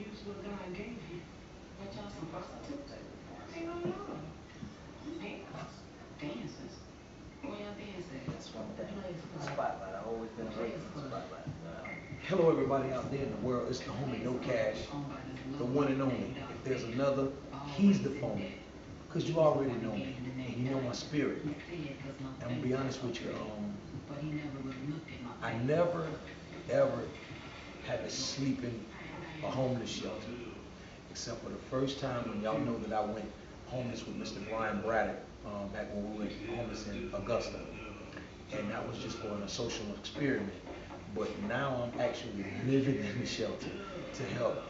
use what God gave you. What y'all some prostitutes? Ain't no law. Pimps, dancers. Where y'all dance at? That's one thing. Place for Spotlight. I've always been away from the spotlight. Hello, everybody out there in the world. It's the homie kNOwcash, the one and only. If there's another, he's the phone. Because you already know me, and you know my spirit. And I'm going to be honest with you, I never, ever had to sleep in a homeless shelter. Except for the first time when y'all know that I went homeless with Mr. Brian Braddock back when we went homeless in Augusta. And that was just for a social experiment. But now I'm actually living in the shelter to help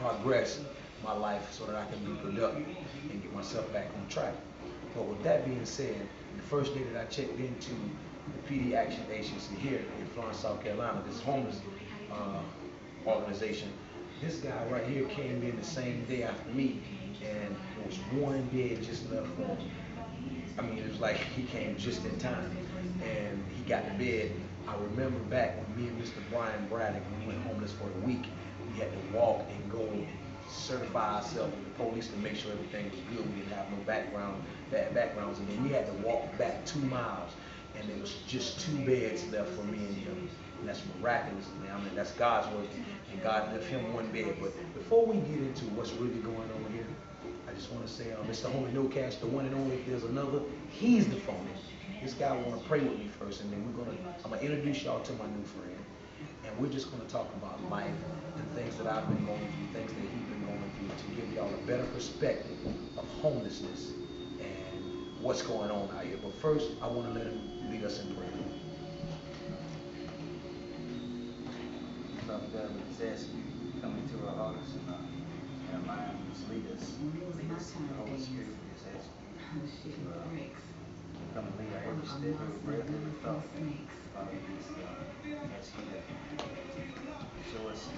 progress my life so that I can be productive and get myself back on track. But with that being said, the first day that I checked into the Pee Dee Action Agency here in Florence, South Carolina, this homeless organization, this guy right here came in the same day after me, and there was one bed just left for him. I mean, it was like he came just in time, and he got the bed. I remember back when me and Mr. Brian Braddock, we went homeless for a week, we had to walk and go and certify ourselves with the police to make sure everything was good. We didn't have no bad backgrounds, and then we had to walk back 2 miles, and there was just 2 beds left for me and him. And that's miraculous, man. I mean, that's God's work, and God left him 1 bed. But before we get into what's really going on here, I just want to say, Mr. Homie kNOwcash, the one and only. If there's another, he's the phone. This guy want to pray with me first, and then I'm gonna introduce y'all to my new friend, and we're just gonna talk about life and things that I've been going through, things that he's been going through, to give y'all a better perspective of homelessness and what's going on out here. But first, I want to let him lead us in prayer. Father God, we just ask you to come into our hearts and our minds, lead us in the Holy Spirit. We just ask you to come and lead our every step, every breath, every thought. Father, we just ask you to show us,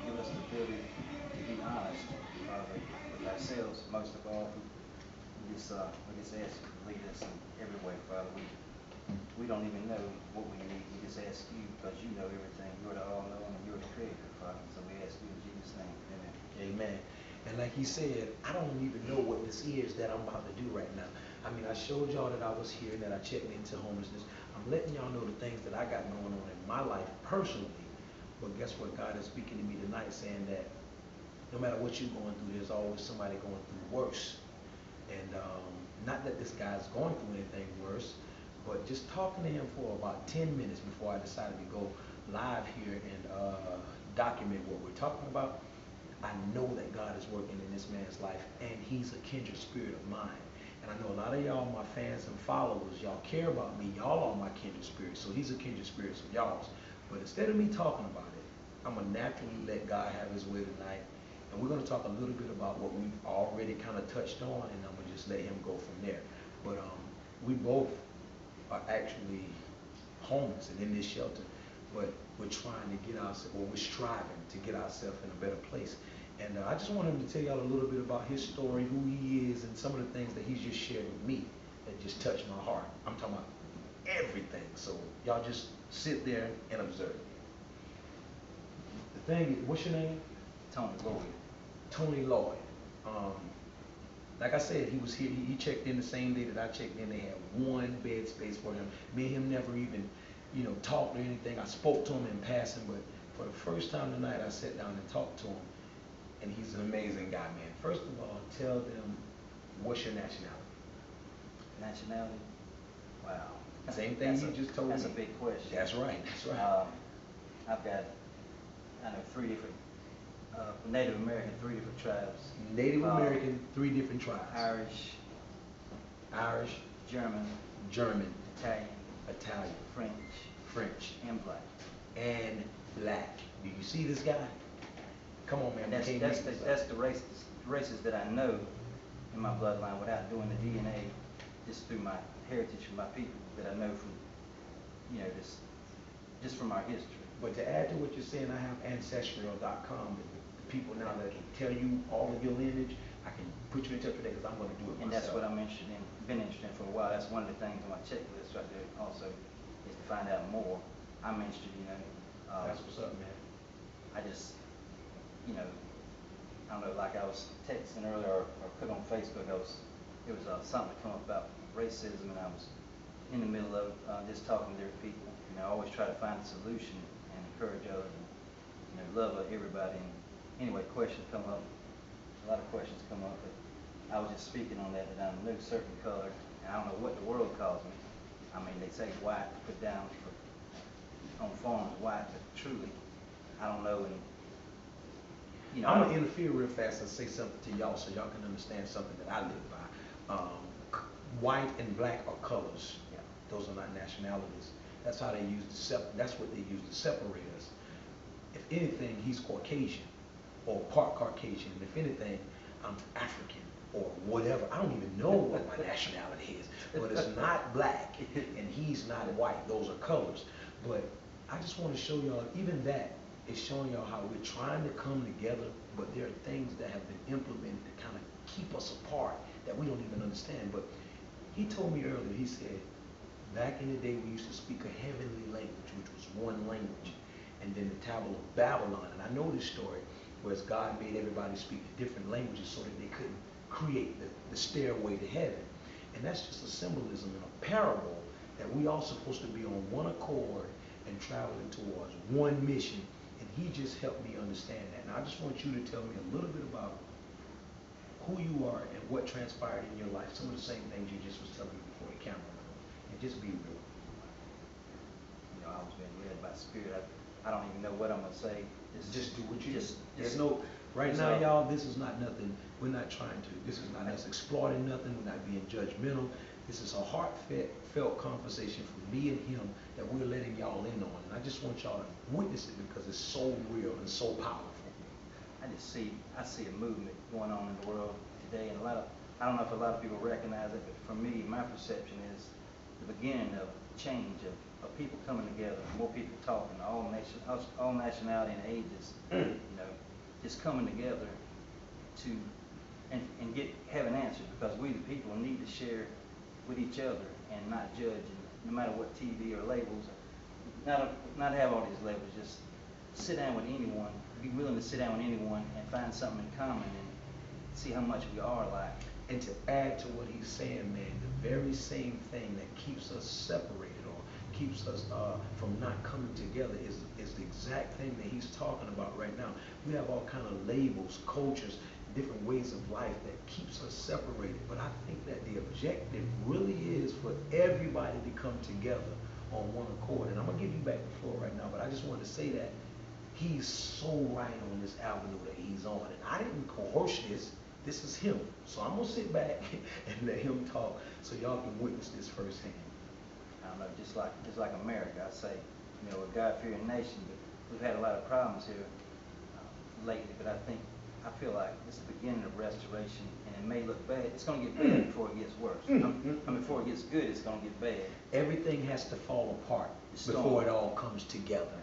give us the ability to be honest, Father, with ourselves most of all. We just ask you to lead us in every way, Father. We don't even know what we need. We just ask you because you know everything. You're the all-knowing and you're the creator, Father. So we ask you in Jesus' name. Amen. Amen. And like he said, I don't even know what this is that I'm about to do right now. I mean, I showed y'all that I was here and that I checked into homelessness. I'm letting y'all know the things that I got going on in my life personally. But guess what? God is speaking to me tonight saying that no matter what you're going through, there's always somebody going through worse. And not that this guy's going through anything worse, but just talking to him for about 10 minutes before I decided to go live here and document what we're talking about, I know that God is working in this man's life, and he's a kindred spirit of mine. And I know a lot of y'all, my fans and followers, y'all care about me. Y'all are my kindred spirits, so he's a kindred spirit of y'all's. But instead of me talking about it, I'm going to naturally let God have his way tonight. And we're going to talk a little bit about what we've already kind of touched on, and I'm going to just let him go from there. But we both are actually homeless and in this shelter, but we're trying to get ourselves, or we're striving to get ourselves in a better place. And I just want him to tell y'all a little bit about his story, who he is, and some of the things that he's just shared with me that just touched my heart. I'm talking about everything. So y'all just sit there and observe. The thing is, what's your name? Tony Lloyd. Tony Lloyd. Like I said, he was here. He checked in the same day that I checked in. They had 1 bed space for him. Me and him never even, talked or anything. I spoke to him in passing, but for the first time tonight, I sat down and talked to him. And he's an amazing guy, man. First of all, tell them, what's your nationality? Nationality? Wow. Same thing you just told me. That's a big question. That's right. That's right. I've got, 3 different, Native American, 3 different tribes. Native American, 3 different tribes. Irish, German, Italian, French, and black. And black. Do you see this guy? Come on, man. And that's the races that I know in my bloodline without doing the DNA, just through my heritage from my people that I know from, just from our history. But to add to what you're saying, I have ancestral.com. The people now that can tell you all of your lineage, I can put you in touch with that because I'm going to do it myself. And that's what I'm interested in, been interested in for a while. That's one of the things on my checklist right there also, is to find out more. I'm interested, that's what's up, man. I just, I don't know, like I was texting earlier or put on Facebook, it was something that come up about racism, and I was in the middle of just talking to different people. You know, I always try to find a solution and encourage others, and love everybody. And anyway, questions come up, a lot of questions come up, but I was just speaking on that I'm a certain color, and I don't know what the world calls me. I mean, they say white, put down on forms white, but truly, I don't know. And I'm gonna interfere real fast and say something to y'all so y'all can understand something that I live by. White and black are colors. Yeah. Those are not nationalities. That's how they use that's what they use to separate us. If anything, he's Caucasian or part Caucasian. And if anything, I'm African or whatever. I don't even know what my nationality is, but it's not black and he's not white. Those are colors. But I just want to show y'all, even that is showing y'all how we're trying to come together, but there are things that have been implemented to kind of keep us apart that we don't even understand. But he told me earlier, he said, back in the day we used to speak a heavenly language, which was one language, and then the Tower of Babylon. And I know this story, whereas God made everybody speak different languages so that they couldn't create the stairway to heaven. And that's just a symbolism and a parable that we all supposed to be on one accord and traveling towards one mission. And he just helped me understand that. Now I just want you to tell me a little bit about who you are and what transpired in your life. Some of the same things you just was telling me before the camera went on. And just be real. I was being led by Spirit. I don't even know what I'm gonna say. Just do what you just. There's no. Right now, y'all, this is not nothing. We're not trying to. This is not us exploiting nothing. We're not being judgmental. This is a heartfelt conversation from me and him that we're letting y'all in on. And I just want y'all to witness it because it's so real and so powerful. I see a movement going on in the world today, and I don't know if a lot of people recognize it, but for me, my perception is the beginning of change, of people coming together, more people talking, all nationality and ages, just coming together to and having answers, because we the people need to share with each other and not judge, and no matter what TV or labels, not have all these labels. Just sit down with anyone, be willing to sit down with anyone and find something in common and see how much we are alike. And to add to what he's saying, man, the very same thing that keeps us separated or keeps us from not coming together is the exact thing that he's talking about right now. We have all kind of labels, cultures, different ways of life that keeps us separated. But I think that the objective really is for everybody to come together on one accord. And I'm gonna give you back the floor right now, but I just wanted to say that he's so right on this avenue that he's on. And I didn't coerce this. This is him. So I'm gonna sit back and let him talk so y'all can witness this firsthand. I don't know, just like America, I say, we're a God-fearing nation, but we've had a lot of problems here lately. But I feel like it's the beginning of restoration, and it may look bad. It's gonna get bad before it gets worse. Before it gets good, it's gonna get bad. Everything has to fall apart before it all comes together.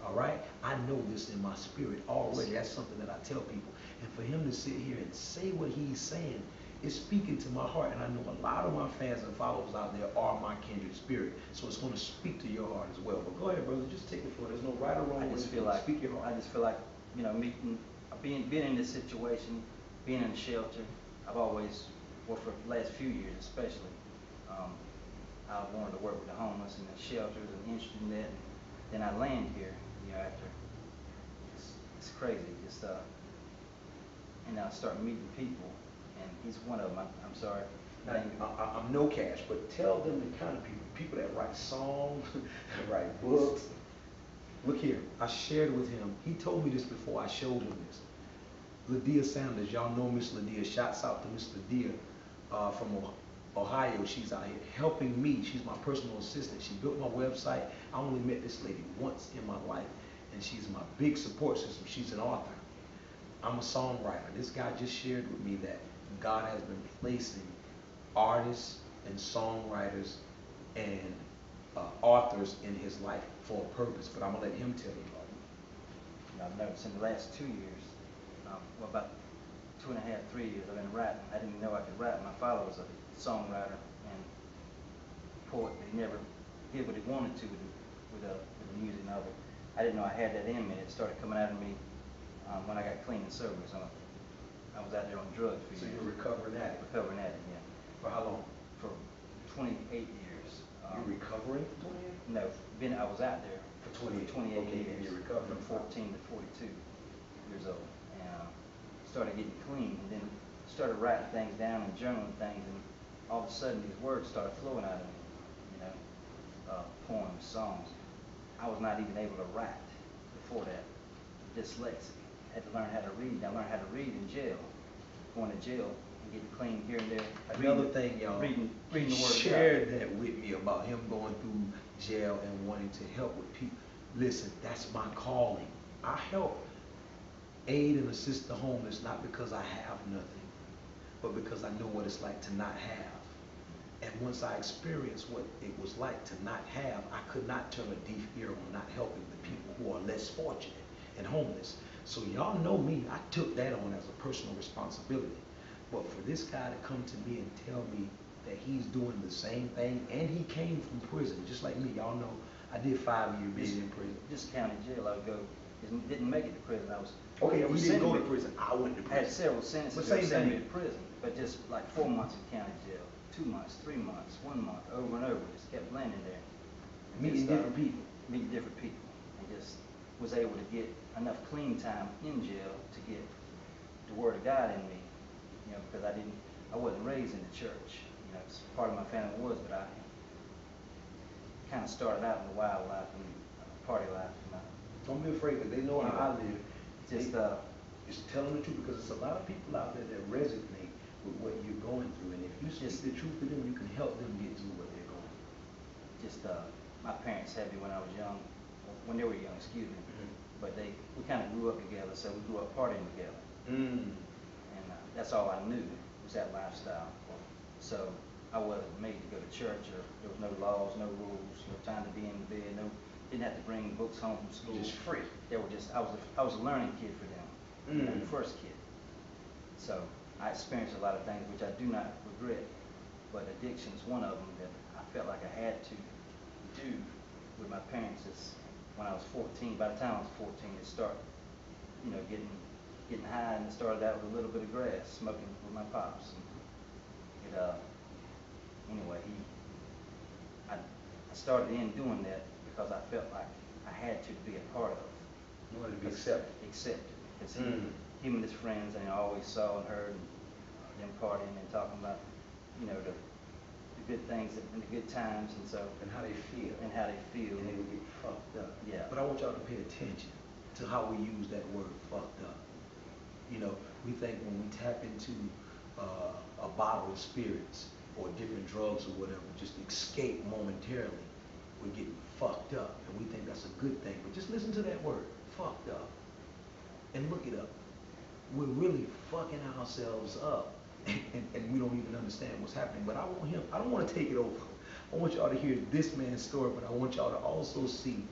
All right? I know this in my spirit already. That's something that I tell people. And for him to sit here and say what he's saying is speaking to my heart. And I know a lot of my fans and followers out there are my kindred spirit. So it's going to speak to your heart as well. But go ahead, brother. Just take it for it. There's no right or wrong. I just feel like, being in this situation, being in the shelter, I've always, well, for the last few years especially, I wanted to work with the homeless and the shelters and interested in that. And then I land here, after it's crazy. Just and I start meeting people, and he's one of them. I'm sorry. I'm kNOW, but tell them the kind of people that write songs, that write books. Look here, I shared with him. He told me this before I showed him this. Lydia Sanders, y'all know Miss Lydia. Shouts out to Miss Lydia from Ohio. She's out here helping me. She's my personal assistant. She built my website. I only met this lady once in my life, and she's my big support system. She's an author. I'm a songwriter. This guy just shared with me that God has been placing artists and songwriters and authors in his life for a purpose. But I'm gonna let him tell you about it. I've noticed in the last 2 years, about 2.5, 3 years, I've been writing. I didn't know I could write. My father was a songwriter and poet, but he never did what he wanted to with the music novel. I didn't know I had that in me. It started coming out of me when I got clean and sober. So I was out there on drugs for So years. you're recovering addict? Recovering addict, yeah. For how long? For 28 years. You're recovering for 28? No, I was out there For 28. 28 Okay, years. and you're recovering. From 14 to 42 years old. And started getting clean, and then started writing things down and journaling things, and all of a sudden these words started flowing out of me, you know, poems, songs. I was not even able to write before that. Dyslexic. Had to learn how to read. I learned how to read in jail. Going to jail and getting clean here and there. Another thing, y'all, reading the word of God. shared that with me about him going through jail and wanting to help with people. Listen, that's my calling. I help aid and assist the homeless not because I have nothing, but because I know what it's like to not have. And once I experienced what it was like to not have, I could not turn a deaf ear on not helping the people who are less fortunate and homeless. So y'all know me, I took that on as a personal responsibility. But for this guy to come to me and tell me that he's doing the same thing, and he came from prison, just like me, y'all know, I did 5 years being in prison. This county jail I would go, didn't make it to prison. I was Okay, we didn't go to prison. I went to I had prison. several sentences But that same sent me thing. to prison, but just like 4 months in county jail, 2 months, 3 months, 1 month, over and over. Just kept landing there. And Meeting just, different people. Meeting different people, and just was able to get enough clean time in jail to get the word of God in me, you know, because I wasn't raised in the church. You know, part of my family was, but I kind of started out in the wild life and party life. Don't be afraid, because they know how I live. Just Just telling the truth, because there's a lot of people out there that resonate with what you're going through, and if you speak the truth to them, you can help them get through what they're going through. just my parents had me when I was young, when they were young, excuse me. But we kind of grew up together, so we grew up partying together. And that's all I knew was that lifestyle. So I wasn't made to go to church, or there was no laws, no rules, no time to be in the bed, didn't have to bring books home from school. Just free. They were just I was a learning kid for them, you know, the first kid. So I experienced a lot of things which I do not regret, but addiction is one of them that I felt like I had to do with my parents. When I was 14, by the time I was 14, it started, you know, getting high, and it started out with a little bit of grass, smoking with my pops. And anyway, I started in doing that because I felt like I had to be a part of. You wanted to be accepted. Accepted. Because him and his friends, and I always saw and heard them partying and talking about, you know, the good things and the good times, and so. And how they feel. And how they feel. And they would get fucked up. Yeah. But I want y'all to pay attention to how we use that word fucked up. You know, we think when we tap into a bottle of spirits or different drugs or whatever, just escape momentarily, we're getting fucked up. And we think that's a good thing. But just listen to that word, fucked up. And look it up. We're really fucking ourselves up. And we don't even understand what's happening. But I don't want to take it over. I want y'all to hear this man's story, but I want y'all to also see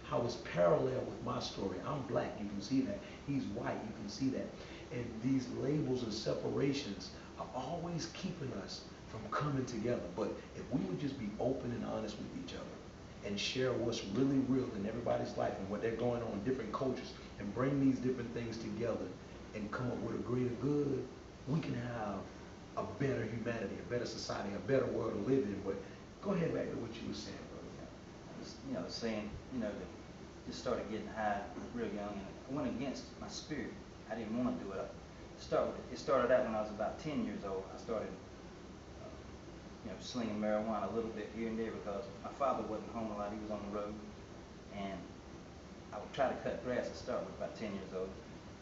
how it's parallel with my story. I'm black, you can see that. He's white, you can see that. And these labels and separations are always keeping us from coming together. But if we would just be open and honest with each other and share what's really real in everybody's life and what they're going on in different cultures, and bring these different things together and come up with a greater good, we can have a better humanity, a better society, a better world to live in. But go ahead back to what you were saying, brother. Just, you know, saying, you know, that just started getting high real young, and I went against my spirit. I didn't want to do it. It started out when I was about 10 years old. I started, you know, slinging marijuana a little bit here and there because my father wasn't home a lot. He was on the road, and I would try to cut grass to start with, about 10 years old,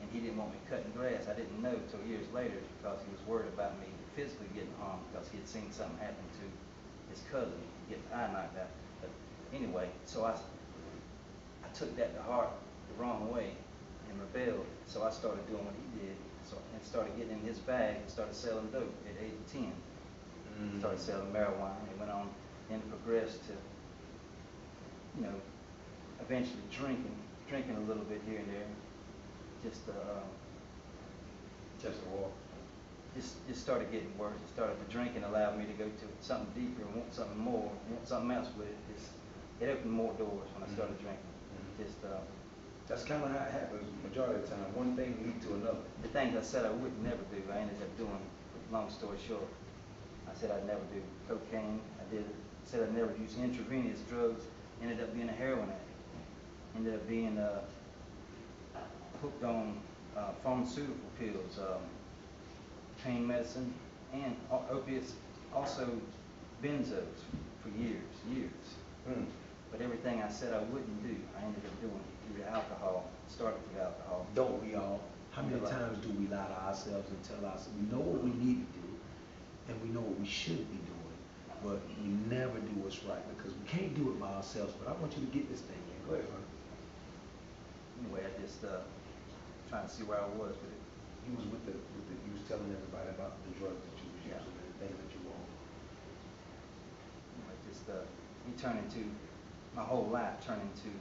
and he didn't want me cutting grass. I didn't know until years later because he was worried about me physically getting harmed because he had seen something happen to his cousin, get the eye knocked out. But anyway, so I took that to heart the wrong way and rebelled. So I started doing what he did, and started getting in his bag and started selling dope at age of 10. Started selling marijuana, and went on and progressed to, you know, eventually drinking a little bit here and there. Just started getting worse. It started, the drinking allowed me to go to something deeper and want something more, want something else with it. It opened more doors when I started drinking. Just That's kind of how it happens majority of the time. One thing leads to another. The things I said I would never do, I ended up doing. Long story short, I said I'd never do cocaine. Said I'd never use intravenous drugs. Ended up being a heroin addict. Ended up being hooked on pharmaceutical pills, pain medicine, and opiates, also benzos for years. But everything I said I wouldn't do, I ended up doing through the alcohol. Started through alcohol. Don't we all? How many times do we lie to ourselves and tell ourselves we know what we need to do and we know what we should be doing, but we never do what's right because we can't do it by ourselves. But I want you to get this thing in. Go ahead, man. Anyway, I just trying to see where I was with it. You was you was telling everybody about the drugs that you was using and the things that you were on. Anyway, just me turning to my whole life, turning to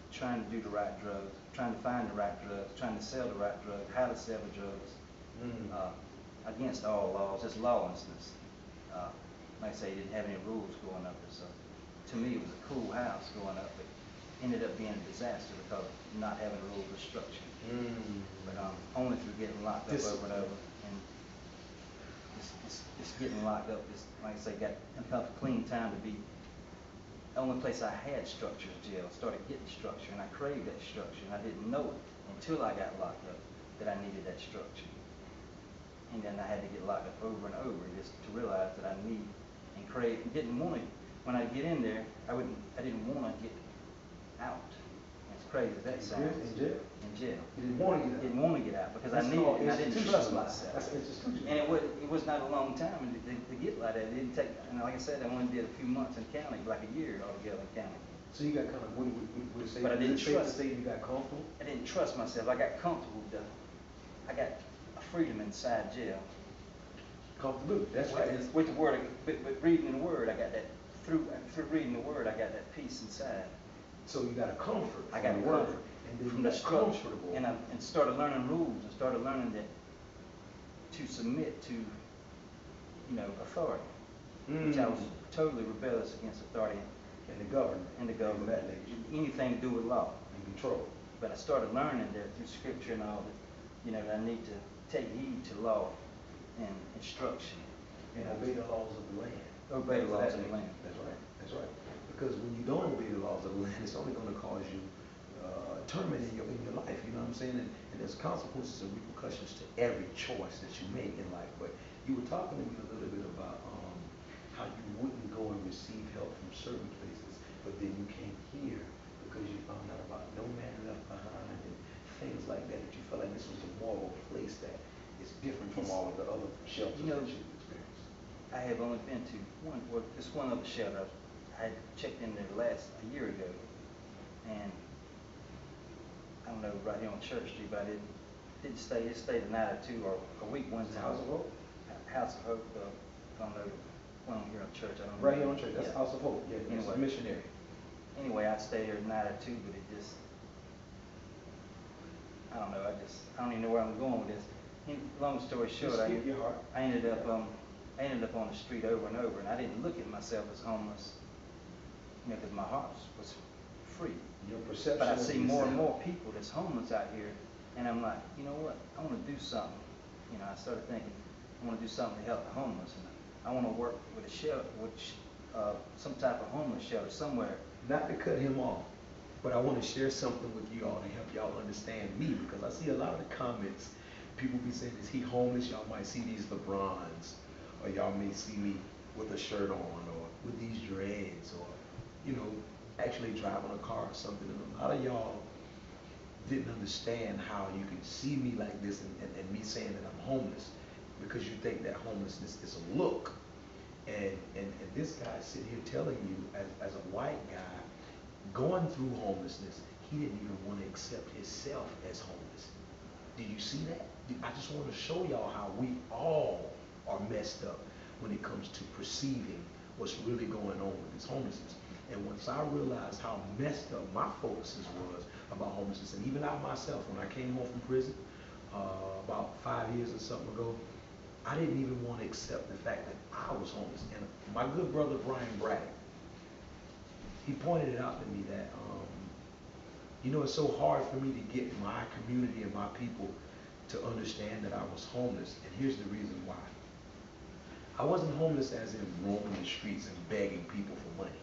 trying to do the right drugs, trying to find the right drugs, trying to sell the right drugs, how to sell the drugs, against all laws, just lawlessness. Like I say, didn't have any rules growing up. So to me, it was a cool house growing up, but ended up being a disaster because of not having rules or structure. But only through getting locked up over and over, and just getting locked up. Just like I say, got enough clean time to be. The only place I had structure is jail. Started getting structure, and I craved that structure, and I didn't know it until I got locked up that I needed that structure. And then I had to get locked up over and over just to realize that I need and crave and didn't want to. When I get in there, I didn't want to get out. As crazy as that sounds. In jail? In jail. You didn't want to get out? Didn't want to get out because I needed it and I didn't trust myself. That's institutional. And it was not a long time to get like that. It didn't take, and like I said, I only did a few months in county, like a year altogether in county. So you got kind of, would it say, But I didn't trust. say you got comfortable? I didn't trust myself. I got comfortable with I got a freedom inside jail. Comfortability, that's right. With the word, but reading the word, I got that, through reading the word, I got that peace inside. So you got a comfort. I got a word. comfort. And then From you the got structure. comfortable. And started learning rules and started learning that to submit to, authority. Which I was totally rebellious against authority. And the government. And the government. That nature. Anything to do with law. And control. But I started learning there through scripture and all that, that I need to take heed to law and instruction. And obey the laws of the land. Obey the laws of the land. That's right. That's right. Because when you don't obey the laws of the land, it's only going to cause you torment in your life. You know what I'm saying? And there's consequences and repercussions to every choice that you make in life. But you were talking to me a little bit about how you wouldn't go and receive help from certain places, but then you came here because you found out about No Man Left Behind and things like that. That you felt like this was a moral place that is different from all of the other shelters that you've experienced. I have only been to just one other shelter. I had checked in there a year ago, and I don't know, right here on Church Street, but I didn't stay. It stayed a night or two or a week one time. House of Hope? House of Hope. I don't know. One here on Church. I don't know. Right here on Church. That's House of Hope. Yeah. Anyway, it's a missionary. Anyway, I stayed there a night or two, but I don't know. I don't even know where I'm going with this. Long story short, I ended up on the street over and over, and I didn't look at myself as homeless, because my heart was free. Your perception. But I see more and more people that's homeless out here, and I'm like, you know what? I want to do something. I started thinking, I want to do something to help the homeless, and I want to work with a shelter, some type of homeless shelter somewhere. Not to cut him off, but I want to share something with you all to help y'all understand me, because I see a lot of the comments. People be saying, is he homeless? Y'all might see these LeBrons, or y'all may see me with a shirt on, or with these dreads, or, actually driving a car or something. And a lot of y'all didn't understand how you can see me like this and me saying that I'm homeless, because you think that homelessness is a look. And this guy sitting here telling you, as a white guy, going through homelessness, he didn't even want to accept himself as homeless. Did you see that? I just want to show y'all how we all are messed up when it comes to perceiving what's really going on with this homelessness. And once I realized how messed up my focuses was about homelessness, and even I myself, when I came home from prison about 5 years or something ago, I didn't even want to accept the fact that I was homeless. And my good brother Brian Braddock, he pointed it out to me that You know, it's so hard for me to get my community and my people to understand that I was homeless, and here's the reason why. I wasn't homeless as in roaming the streets and begging people for money.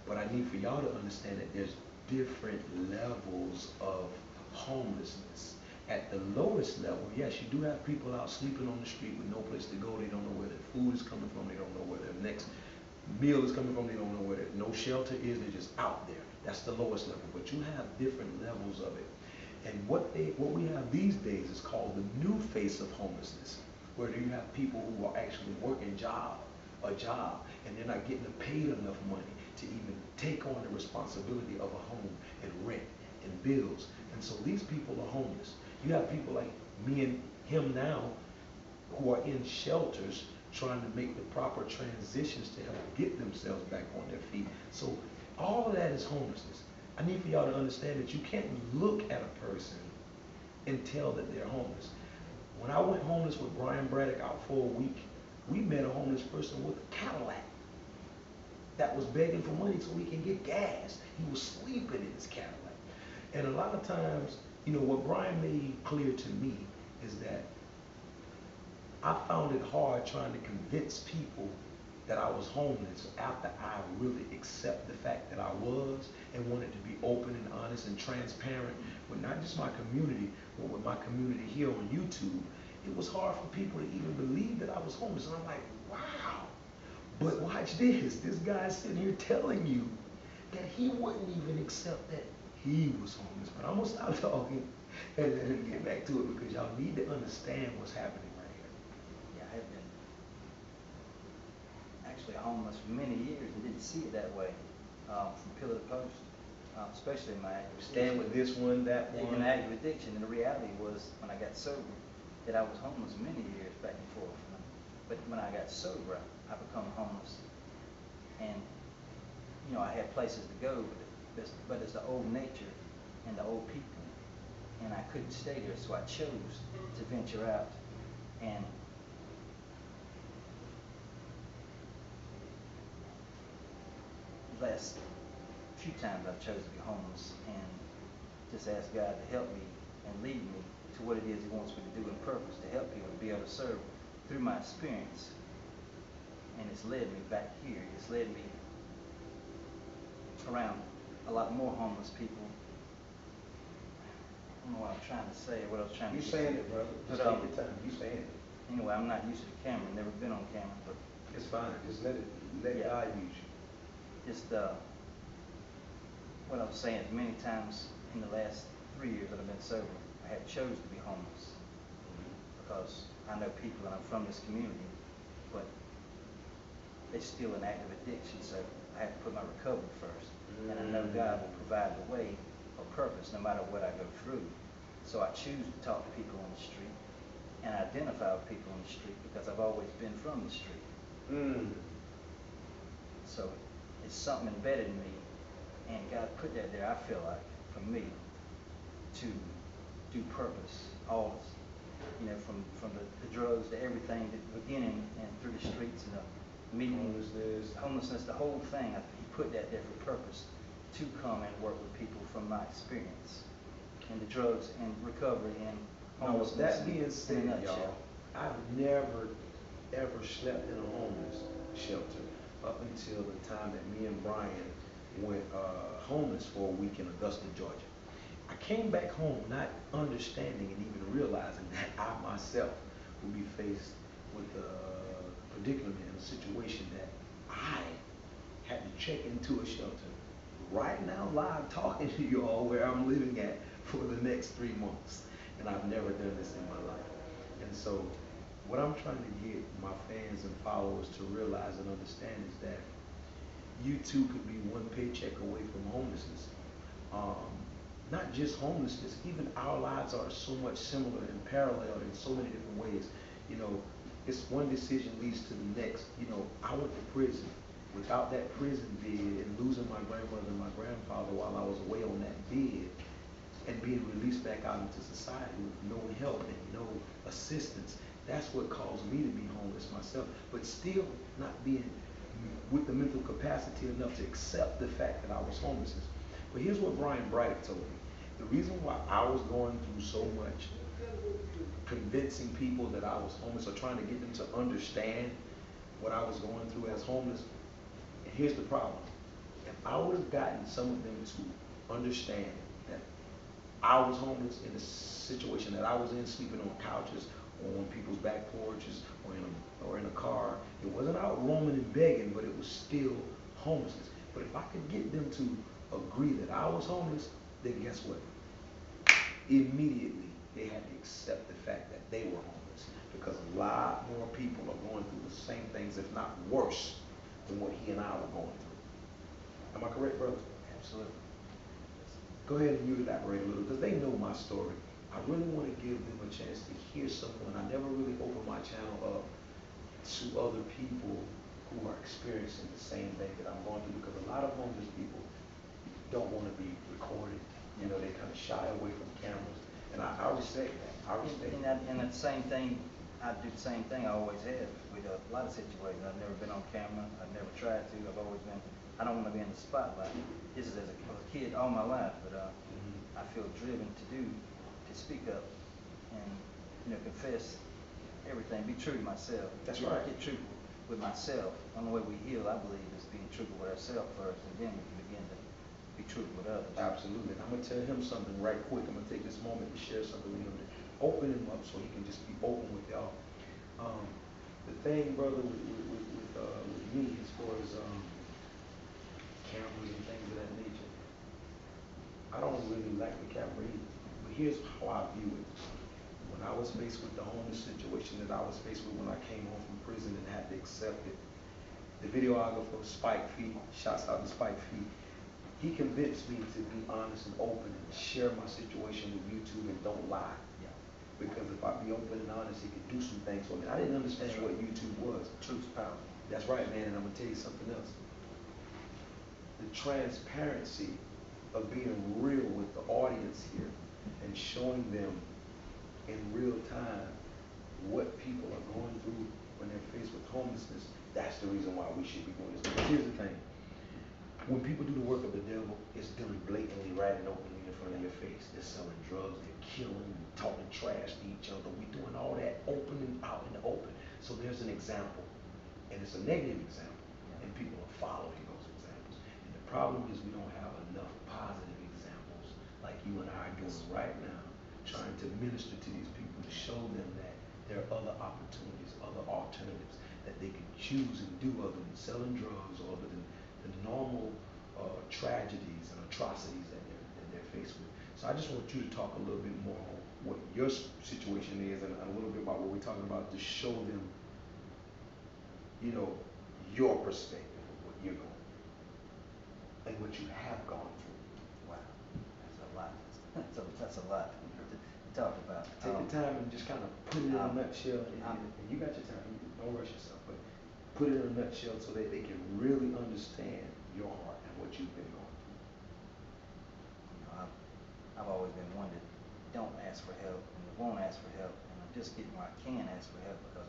But I need for y'all to understand that there's different levels of homelessness. At the lowest level, yes, you do have people out sleeping on the street with no place to go. They don't know where their food is coming from. They don't know where their next meal is coming from. They don't know where their no shelter is. They're just out there. That's the lowest level. But you have different levels of it. And what we have these days is called the new face of homelessness, where you have people who are actually working a job, and they're not getting paid enough money to even take on the responsibility of a home and rent and bills. And so these people are homeless. You have people like me and him now who are in shelters trying to make the proper transitions to help get themselves back on their feet. So all of that is homelessness. I need for y'all to understand that you can't look at a person and tell that they're homeless. When I went homeless with Brian Braddock out for a week, we met a homeless person with a Cadillac that was begging for money so he can get gas. He was sleeping in his Cadillac. And a lot of times, you know, what Brian made clear to me is that I found it hard trying to convince people that I was homeless after I really accept the fact that I was and wanted to be open and honest and transparent with not just my community, but with my community here on YouTube. It was hard for people to even believe that I was homeless. And I'm like, wow. But watch this. This guy's sitting here telling you that he wouldn't even accept that he was homeless. But I'm going to stop talking and get back to it because y'all need to understand what's happening right here. Yeah, I have been actually homeless for many years and didn't see it that way, from pillar to post, especially in my active Stand with this one, that one. in active addiction. And the reality was, when I got sober, that I was homeless many years back and forth. But when I got sober, I become homeless. And, you know, I had places to go, but it's the old nature and the old people. And I couldn't stay there, so I chose to venture out. And the last few times I've chosen to be homeless and just ask God to help me and lead me to what it is He wants me to do in purpose, to help people to be able to serve through my experience. And it's led me back here. It's led me around a lot more homeless people. I don't know what I'm trying to say, what I was trying to You get saying to. it, brother. Just But, take your time. You saying it. Anyway, I'm not used to the camera. Never been on camera, but It's fine. Just let Yeah. God use you. just what I was saying is, many times in the last 3 years that I've been sober, I have chose to be homeless because I know people and I'm from this community, but it's still an active addiction, so I have to put my recovery first. And I know God will provide the way or purpose no matter what I go through. So I choose to talk to people on the street and identify with people on the street because I've always been from the street. So it's something embedded in me, and God put that there, I feel like, for me to do purpose, all this, you know, from the drugs to everything, the beginning and through the streets and the meeting, homelessness, the whole thing. He put that there for purpose, to come and work with people from my experience and the drugs and recovery and homelessness. Now, with that being said, in a nutshell. y'all, I've never ever slept in a homeless shelter up until the time that me and Brian went homeless for a week in Augusta, Georgia. I came back home not understanding and even realizing that I myself would be faced with a predicament and a situation that I had to check into a shelter right now live talking to you all where I'm living at for the next 3 months. And I've never done this in my life. And so what I'm trying to get my fans and followers to realize and understand is that you too could be one paycheck away from homelessness. Not just homelessness, even our lives are so much similar and parallel in so many different ways. You know, it's one decision leads to the next. You know, I went to prison. Without that prison bed and losing my grandmother and my grandfather while I was away on that bed and being released back out into society with no help and no assistance, that's what caused me to be homeless myself, but still not being with the mental capacity enough to accept the fact that I was homeless. But here's what Brian Braddock told me. The reason why I was going through so much convincing people that I was homeless or trying to get them to understand what I was going through as homeless, and here's the problem. If I would have gotten some of them to understand that I was homeless in the situation that I was in, sleeping on couches, or on people's back porches, or in a car. It wasn't out roaming and begging, but it was still homelessness. But if I could get them to agree that I was homeless, then guess what? Immediately they had to accept the fact that they were homeless, because a lot more people are going through the same things, if not worse, than what he and I were going through. Am I correct, brother? Absolutely. Go ahead and you elaborate a little, because they know my story. I really want to give them a chance to hear someone. I never really opened my channel up to other people who are experiencing the same thing that I'm going through, because a lot of homeless people don't want to be recorded. You know, they kind of shy away from cameras, and I respect that. I respect that. And the same thing, I do the same thing I always have with a lot of situations. I've never been on camera. I've never tried to. I've always been, I don't want to be in the spotlight. This is as a kid all my life, but I feel driven to speak up and, confess everything, be true to myself. That's right. Get true with myself. The only way we heal, I believe, is being true with ourselves first, and then we can begin to be true with others. Absolutely. And I'm going to tell him something right quick. I'm going to take this moment to share something with him, to open him up so he can just be open with y'all. The thing, brother, with me, as far as cameras and things of that nature, I don't really like the camera either. But here's how I view it. When I was faced with the homeless situation that I was faced with when I came home from prison and had to accept it, the videographer, Spike Fee, shouts out to Spike Fee, he convinced me to be honest and open and share my situation with YouTube and don't lie. Yeah. Because if I be open and honest, he could do some things for me. I didn't understand what YouTube was. Truth's power. That's right, man, and I'm going to tell you something else. The transparency of being real with the audience here and showing them in real time what people are going through when they're faced with homelessness, that's the reason why we should be doing this. Because here's the thing. When people do the work of the devil, it's done blatantly, right and openly in front of your face. They're selling drugs, they're killing, talking trash to each other. We're doing all that open and out in the open. So there's an example, and it's a negative example, and people are following those examples. And the problem is we don't have enough positive examples like you and I are doing right now, trying to minister to these people, to show them that there are other opportunities, other alternatives that they can choose and do other than selling drugs, or other than the normal tragedies and atrocities that they're faced with. So I just want you to talk a little bit more on what your situation is, and a little bit about what we're talking about, to show them, your perspective of what you're going through and what you have gone through. Wow, that's a lot. That's a lot to talk about. Take the time and just kind of put it in a nutshell, and you got your time, don't rush yourself, but put it in a nutshell so that they can really understand your heart and what you've been going through. I've always been one that don't ask for help and won't ask for help, and I'm just getting where I can ask for help, because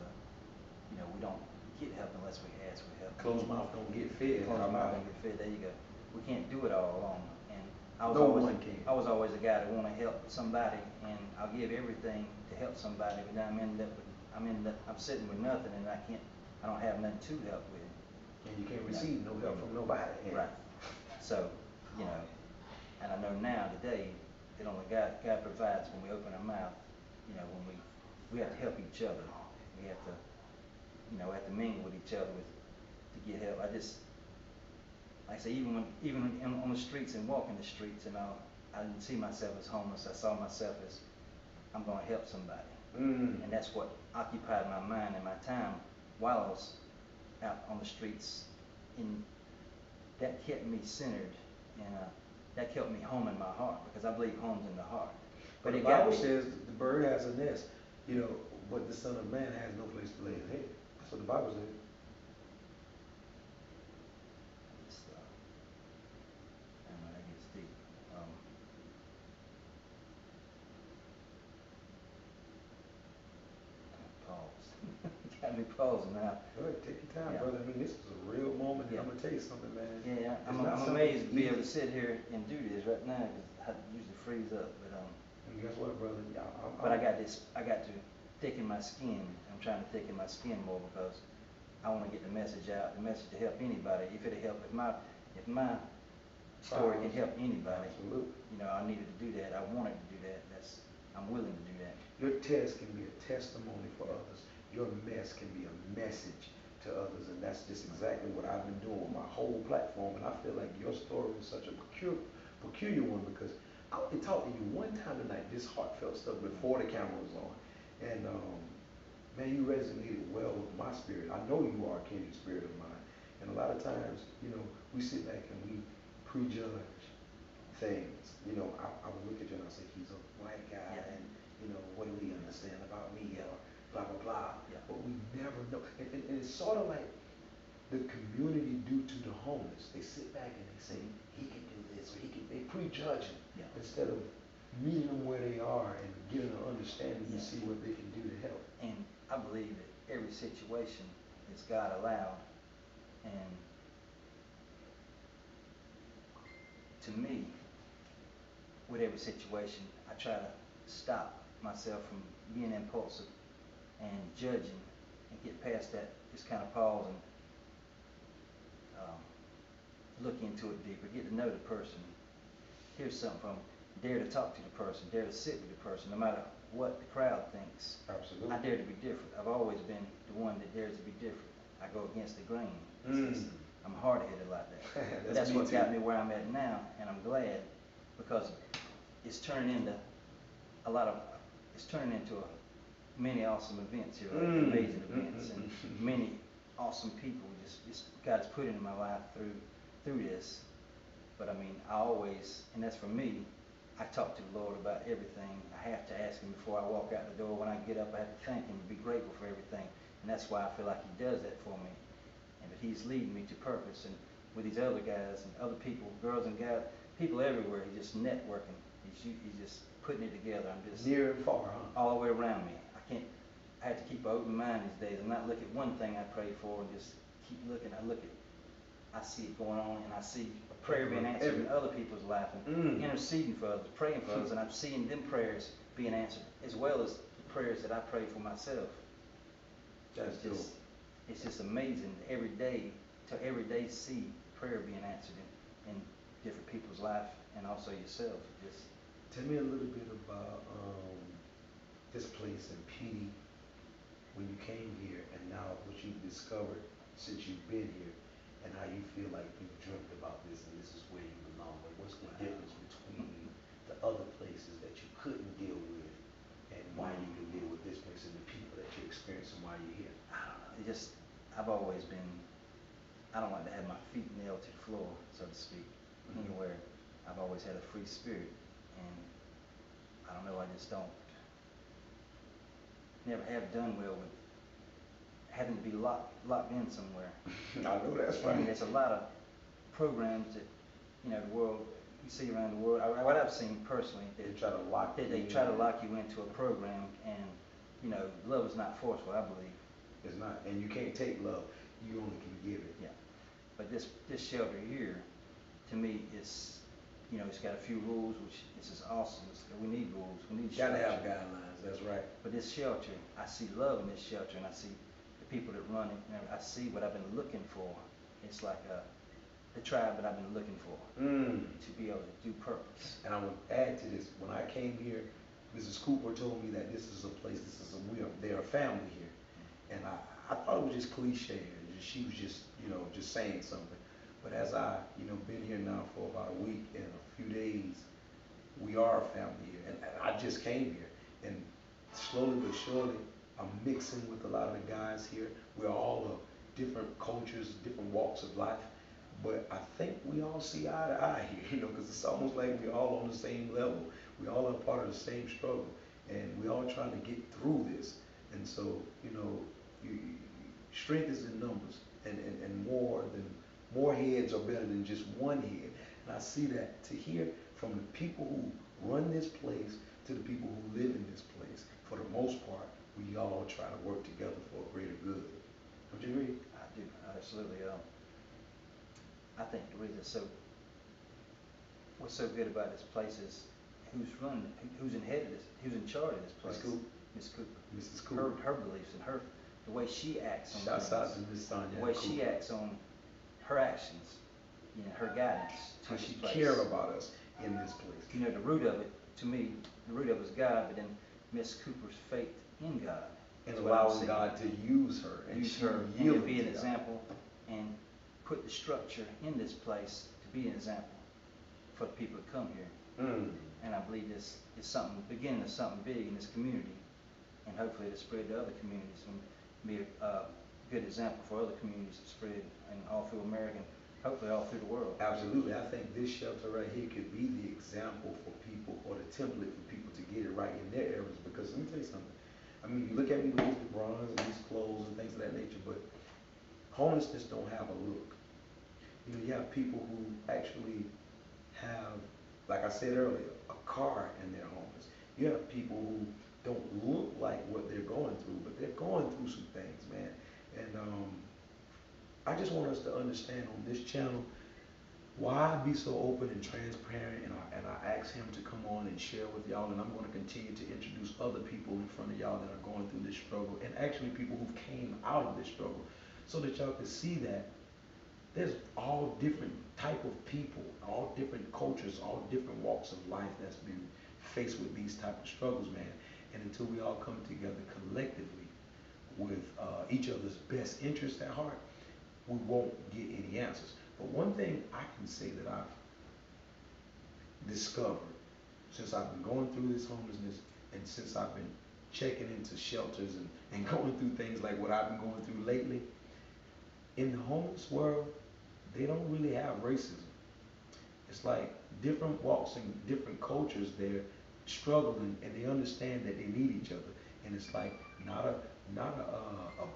we don't get help unless we ask for help. Closed mouth don't get fed. Closed mouth don't get fed. There you go. We can't do it all alone. And I was always a guy that want to help somebody, and I'll give everything to help somebody, but then I'm sitting with nothing, and I don't have nothing to help with. And you can't receive no help from nobody. Right. So, and I know now today that only God provides when we open our mouth. When we have to help each other. We have to, we have to mingle with each other to get help. Like I say, even on the streets and walking the streets and all, I didn't see myself as homeless. I saw myself as, I'm going to help somebody. And that's what occupied my mind and my time while I was out on the streets. And that kept me centered, and that kept me home in my heart, because I believe home's in the heart. But the Bible says the bird has a nest, but the Son of Man has no place to lay his head. That's what the Bible says. That gets deep. Pause. Got me pausing now. Go ahead, take your time, brother. I mean, this is a real moment. I'm gonna tell you something, man. Yeah, I'm amazed to be able to sit here and do this right now, because I usually freeze up, And guess what, brother? but I got to thicken my skin. I'm trying to thicken my skin more because I want to get the message out, the message to help anybody. If it'll help, if my story can help anybody, Absolutely. you know, I needed to do that. I wanted to do that. I'm willing to do that. Your test can be a testimony for others. Your mess can be a message to others, and that's just exactly what I've been doing with my whole platform. And I feel like your story is such a peculiar one because I only talked to you one time tonight, this heartfelt stuff before the camera was on, and man, you resonated well with my spirit. I know you are a kindred spirit of mine, and a lot of times, you know, we sit back and we prejudge things. You know, I would look at you and I say, he's a white guy, Yeah. and you know, what do we understand about me, or blah blah blah. Yeah. But we never know, and it's sort of like the community do to the homeless. They sit back and they say, he can do this, or they prejudge him, Yeah. instead of meeting them where they are and getting an understanding to see what they can do to help. And I believe that every situation is God allowed, and to me, with every situation, I try to stop myself from being impulsive and judging, and get past that. Just kind of pause and look into it deeper, get to know the person, hear something from them, dare to talk to the person, dare to sit with the person, no matter what the crowd thinks. Absolutely. I dare to be different. I've always been the one that dares to be different. I go against the grain. I'm hard-headed like that. That's what got me where I'm at now, and I'm glad because it's turning into many awesome events here, amazing events, and many awesome people. Just God's put into my life through this. But I mean, and that's for me, I talk to the Lord about everything. I have to ask Him before I walk out the door. When I get up, I have to thank Him and be grateful for everything. And that's why I feel like He does that for me. And that He's leading me to purpose. And with these other guys and other people, girls and guys, people everywhere, He's just networking. He's just putting it together. I'm just near and far, huh? all the way around me. I have to keep an open mind these days and not look at one thing I pray for and just keep looking. I see it going on, and I see a prayer being answered in other people's life, and interceding for others, praying for others, and I'm seeing them prayers being answered, as well as the prayers that I pray for myself. It's just amazing every day to see prayer being answered in different people's life, and also yourself. Tell me a little bit about this place in Pee Dee when you came here, and now what you've discovered since you've been here, and how you feel like you've dreamt about this and this is where you belong. Like, what's the difference between the other places that you couldn't deal with and why you can deal with this place and the people that you experience and why you're here? I don't know. I've always been, I don't like to have my feet nailed to the floor, so to speak, anywhere. I've always had a free spirit, and I don't know, I just never have done well with having to be locked in somewhere. I know that's right. I mean, there's a lot of programs that, you know, the world, you see around the world, what I've seen personally, They try to lock you into a program, and, you know, love is not forceful, I believe. It's not, and you can't take love, you only can give it. Yeah, but this shelter here, to me, is, you know, it's got a few rules, which is awesome. We need rules, we need Gotta structure. have guidelines, that's right. But this shelter, I see love in this shelter, and I see the people that run it, and I see what I've been looking for. It's like the tribe that I've been looking for, to be able to do purpose. And I would add to this, when I came here, Mrs. Cooper told me that this is a place, they're a family here. And I thought it was just cliche, and she was just, you know, just saying something. But as I, you know, been here now for about a week and a few days, we are a family here. And I just came here, and slowly but surely, I'm mixing with a lot of the guys here. We're all of different cultures, different walks of life. But I think we all see eye to eye here, you know, because it's almost like we're all on the same level. We all are part of the same struggle, and we're all trying to get through this. And so, you know, strength is in numbers, and more heads are better than just one head. And I see that to hear from the people who run this place to the people who live in this place. For the most part, we all try to work together for a greater good. Don't you agree? I do, absolutely. I think the reason it's so what's so good about this place is who's in head of this, who's in charge of this place. Miss Cooper. Mrs. Cooper. Her beliefs and the way she acts on Shouts things. out to Miss Sonia. The way Cooper. she acts on her actions, you know, her guidance to How this she place. care about us in this place. You know, the root of it, to me, the root of it is God, but then Miss Cooper's faith in God. And is what I'm allowing saying. God to use her. And Use she her and to yielded be an to God. example and put the structure in this place to be an example for the people that come here. And I believe this is something, beginning of something big in this community, and hopefully it'll spread to other communities and be a good example for other communities to spread and all through America, and hopefully all through the world. Absolutely. I think this shelter right here could be the example for people, or the template for people to get it right in their areas. Because let me tell you something. I mean, you look at me with these bronze and these clothes and things of that nature, but homelessness don't have a look. You know, you have people who actually have, like I said earlier, a car and they're homeless. You have people who don't look like what they're going through, but they're going through some things, man. And I just want us to understand on this channel why I be so open and transparent, and I ask him to come on and share with y'all, and I'm going to continue to introduce other people in front of y'all that are going through this struggle, and actually people who came out of this struggle, so that y'all can see that there's all different type of people, all different cultures, all different walks of life that's been faced with these type of struggles, man. And until we all come together collectively with each other's best interests at heart, we won't get any answers. But one thing I can say that I've discovered since I've been going through this homelessness, and since I've been checking into shelters and going through things like what I've been going through lately, in the homeless world, they don't really have racism. It's like different walks and different cultures, they're struggling, and they understand that they need each other. And it's like not a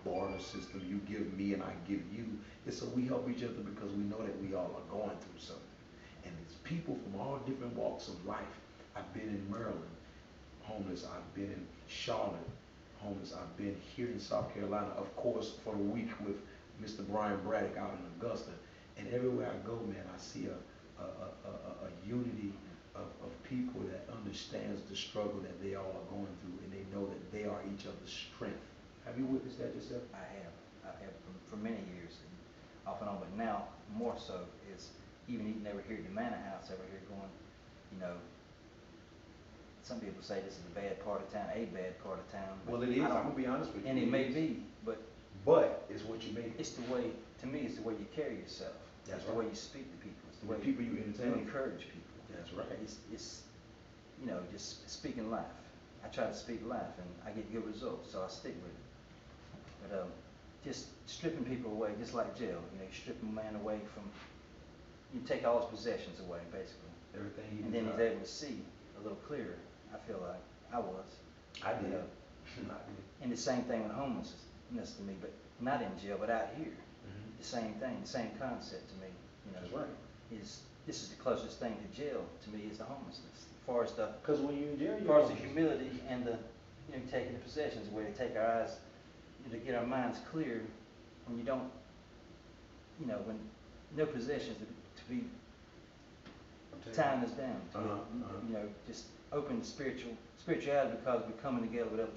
barter system. You give me and I give you. It's so we help each other because we know that we all are going through something. And it's people from all different walks of life. I've been in Maryland, homeless. I've been in Charlotte, homeless. I've been here in South Carolina, of course, for a week with Mr. Brian Braddock out in Augusta. And everywhere I go, man, I see a unity of people that understands the struggle that they all are going through, and they know that they are each other's strength. Have you witnessed that yourself? I have for many years, and off and on, but now more so is even eating over here at the Manor House over here going, you know, some people say this is a bad part of town. Well, it is. I'm gonna be honest with you. And it may be, but it's what you make. It's the way, to me, it's the way you carry yourself. That's it's right. the way you speak to people. It's the way people you you entertain. encourage people. That's right. It's you know, just speaking life. I try to speak life, and I get good results, so I stick with it. But just stripping people away, just like jail. You know, you strip a man away from, you take all his possessions away, basically. Everything he and then he's desired. able to see a little clearer. I feel like I was. I did. You know. I did. And the same thing with homelessness to me, but not in jail, but out here. Mm-hmm. The same thing, the same concept to me. You know, That's right. This is the closest thing to jail to me is the homelessness. As far as Because when you're in jail, as far as the humility and the, you know, taking the possessions away, to take our eyes, you know, to get our minds clear when you don't, you know, when no possessions to be tying us down. To, you know, just open the spirituality because we're coming together with other